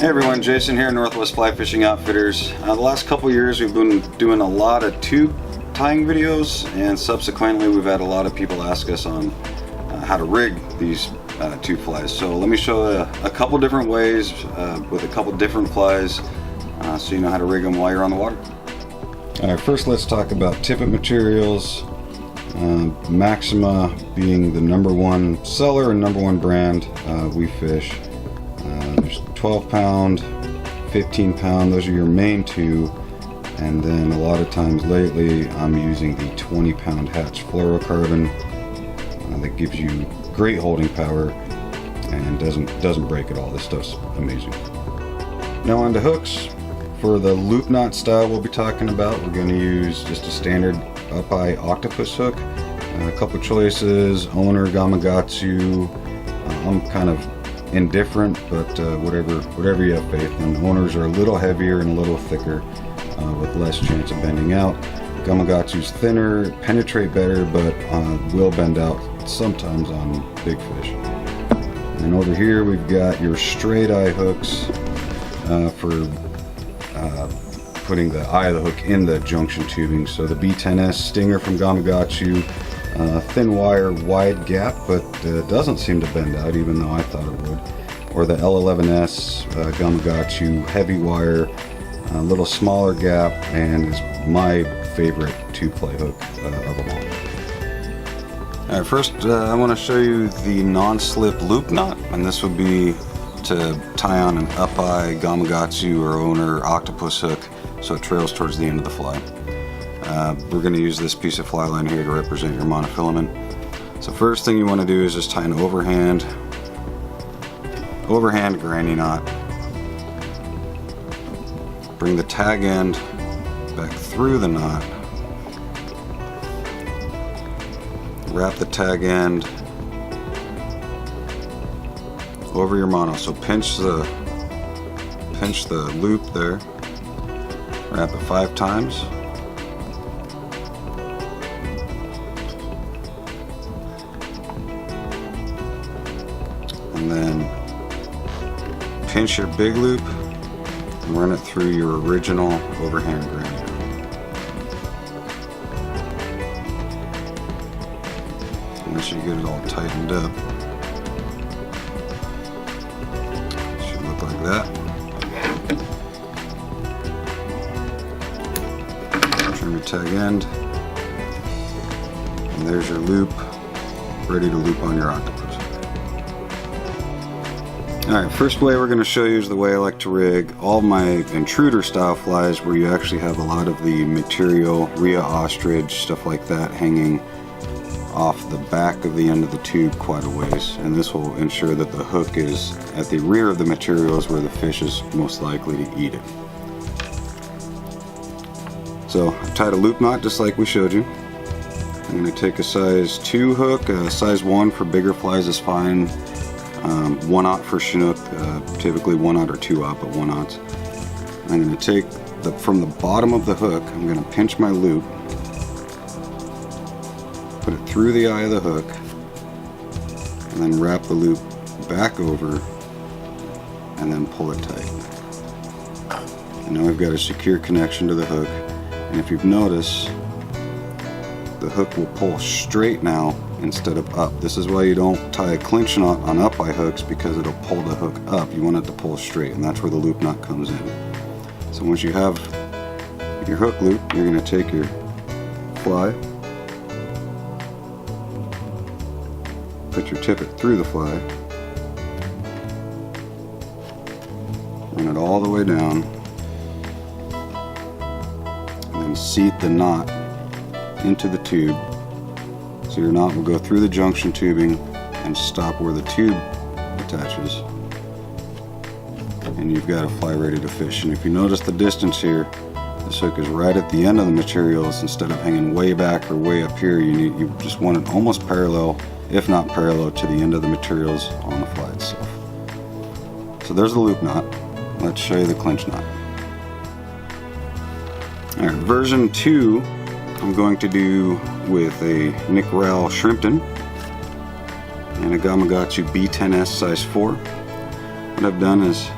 Hey everyone, Jason here, Northwest Fly Fishing Outfitters. The last couple years we've been doing a lot of tube tying videos, and subsequently we've had a lot of people ask us on how to rig these tube flies. So let me show a couple different ways with a couple different flies so you know how to rig them while you're on the water. Alright, first let's talk about Tippet Materials. Maxima being the #1 seller and #1 brand we fish. There's 12 pound, 15 pound, those are your main two, and then a lot of times lately I'm using the 20 pound Hatch fluorocarbon that gives you great holding power and doesn't break at all. This stuff's amazing. Now on to hooks. For the loop knot style we'll be talking about, we're going to use just a standard up-eye octopus hook. A couple choices: Owner, Gamakatsu. I'm kind of indifferent, but whatever you have faith in. Owners are a little heavier and a little thicker with less chance of bending out. Gamakatsu's thinner, penetrate better, but will bend out sometimes on big fish. And over here we've got your straight eye hooks for putting the eye of the hook in the junction tubing. So the B10S Stinger from Gamakatsu, thin wire, wide gap, but doesn't seem to bend out even though I thought it would. Or the L11S Gamakatsu, heavy wire, a little smaller gap, and is my favorite two-play hook of them all. Alright, first I want to show you the non-slip loop knot, and this would be to tie on an up-eye Gamakatsu or Owner octopus hook so it trails towards the end of the fly. We're going to use this piece of fly line here to represent your monofilament. So first thing you want to do is just tie an overhand granny knot. Bring the tag end back through the knot. Wrap the tag end over your mono. So pinch the loop there. Wrap it 5 times. And then pinch your big loop and run it through your original overhand granny. Once you get it all tightened up, it should look like that. Trim your tag end, and there's your loop, ready to loop on your octopus. Alright, first way we're going to show you is the way I like to rig all my intruder style flies, where you actually have a lot of the material, Rhea ostrich, stuff like that, hanging off the back of the end of the tube quite a ways, and this will ensure that the hook is at the rear of the materials where the fish is most likely to eat it. So I've tied a loop knot just like we showed you. I'm going to take a size 2 hook, size 1 for bigger flies is fine. 1/0 for Chinook, typically 1/0 or 2/0, but 1/0. I'm going to take from the bottom of the hook, I'm going to pinch my loop, put it through the eye of the hook, and then wrap the loop back over, and then pull it tight. And now we've got a secure connection to the hook, and if you've noticed, the hook will pull straight now instead of up. This is why you don't tie a clinch knot on up-eye hooks, because it'll pull the hook up. You want it to pull straight, and that's where the loop knot comes in. So once you have your hook loop, you're going to take your fly, put your tippet through the fly, run it all the way down, and then seat the knot into the tube. So your knot will go through the junction tubing and stop where the tube attaches, and you've got a fly ready to fish. And if you notice the distance here, this hook is right at the end of the materials. Instead of hanging way back or way up here, you just want it almost parallel, if not parallel, to the end of the materials on the fly itself. So there's the loop knot. Let's show you the clinch knot. Alright, version 2 I'm going to do with a Nick Rowell Shrimpton and a Gamakatsu B10S size 4. What I've done is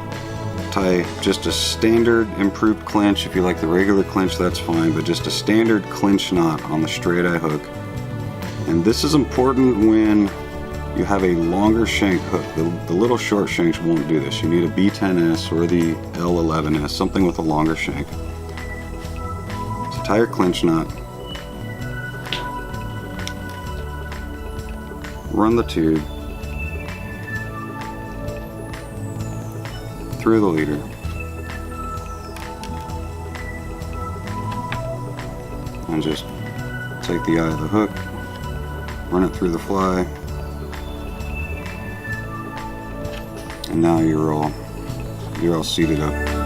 tie just a standard improved clinch. If you like the regular clinch, that's fine, but just a standard clinch knot on the straight eye hook. And this is important when you have a longer shank hook. The little short shanks won't do this. You need a B10S or the L11S, something with a longer shank. So tie your clinch knot. Run the tube through the leader. And just take the eye of the hook, run it through the fly, and now you're all seated up.